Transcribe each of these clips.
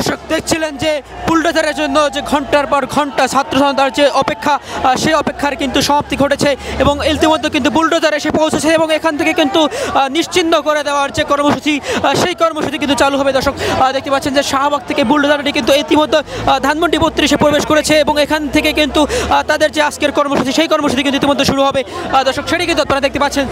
দর্শক দেখছিলেন যে বুলডোজারের জন্য যে ঘন্টার পর ঘন্টা ছাত্র জনতার যে অপেক্ষা, সেই অপেক্ষার কিন্তু সমাপ্তি ঘটেছে এবং ইতিমধ্যে কিন্তু বুলডোজার এসে পৌঁছেছে এবং এখান থেকে কিন্তু নিশ্চিহ্ন করে দেওয়ার যে কর্মসূচি, সেই কর্মসূচি কিন্তু চালু হবে। দর্শক দেখতে পাচ্ছেন যে শাহবাগ থেকে বুলডোজারটি কিন্তু ইতিমধ্যে ধানমন্ডি 32-এ প্রবেশ করেছে এবং এখান থেকে কিন্তু তাদের যে আজকের কর্মসূচি, সেই কর্মসূচি কিন্তু ইতিমধ্যে শুরু হবে। দর্শক সেটি কিন্তু আপনারা দেখতে পাচ্ছেন।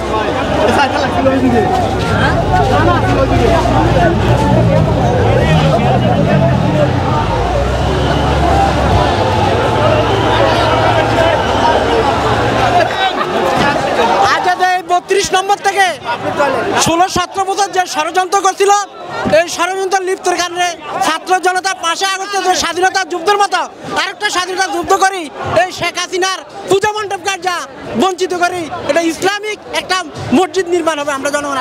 নম্বর থেকে 16-17 বছর যে ষড়যন্ত্র করছিল, এই ষড়যন্ত্র লিপ্তের কারণে ছাত্র জনতার 5 আগস্টে যে স্বাধীনতা যুদ্ধের মতো আরেকটা স্বাধীনতা যুদ্ধ করি এই শেখ হাসিনার পূজা মণ্ডপ কার্যা বঞ্চিত করি এটা ইসলামিক একটা মসজিদ নির্মাণ হবে। আমরা জনগণ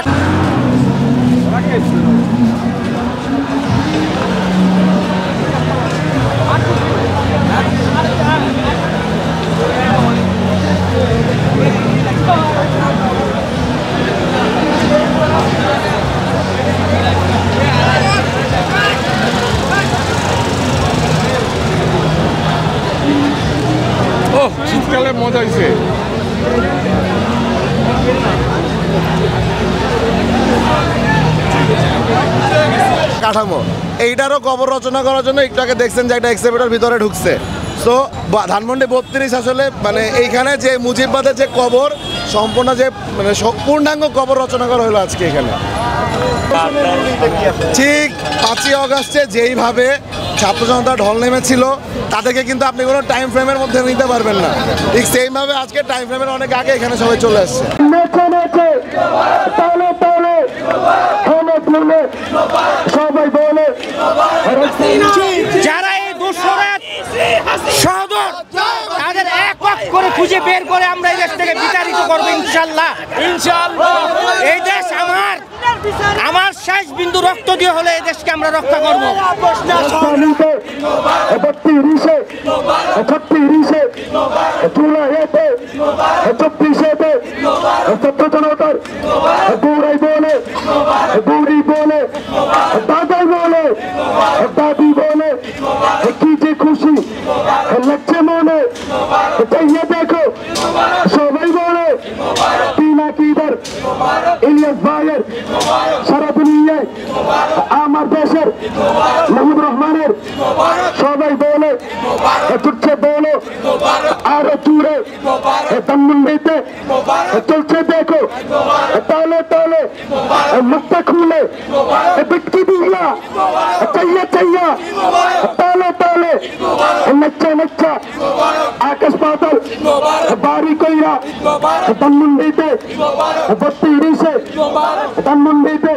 শীতকালে মজা হয়েছে। কাঠামো এইটারও কবর রচনা করার জন্য একটু আগে দেখছেন যে একটা এক্সিবিটর ভিতরে ঢুকছে। সো ধানমন্ডি 32 আসলে মানে এইখানে যে মুজিববাদের যে কবর সম্পূর্ণ যে মানে পূর্ণাঙ্গ কবর রচনা করা হলো আজকে এখানে। ঠিক 5ই আগস্টে যেইভাবে ছাত্র জনতা ঢল নেমেছিল তাদেরকে কিন্তু আপনি কোনো টাইম ফ্রেমের মধ্যে নিতে পারবেন না। ঠিক সেইভাবে আজকে টাইম ফ্রেমের অনেক আগে এখানে সবাই চলে আসছে। সবাই বলে যারা এই দোষরের সহদর তাদের এক এক করে খুঁজে বের করে আমরা এই দেশ থেকে বিতাড়িত করবো ইনশাল্লাহ। এই দেশ আমার শেষ বিন্দু রক্ত দিয়ে হলে এই দেশকে আমরা রক্ষা করবো। দাদাই বলে দাদি বলে কি যে খুশি লাগছে মনে দেখো সবাই বলে পিনাকিদার ইলিয়াস ভাইয়ের সারা দুনিয়ায় আমার দেশের মাহমুদ রহমানের সবাই বলে তুচ্ছে বলো আরো দূরে ধানমন্ডিতে চলছে দেখো তালে তালে মুখটা খুলে বিটকি দিলা চাইয়া চাইয়া তালে তালে নচ্চা নচ্চা আকাশ পাতাল বাড়ি কইরা ধানমন্ডিতে 32-এ ধানমন্ডিতে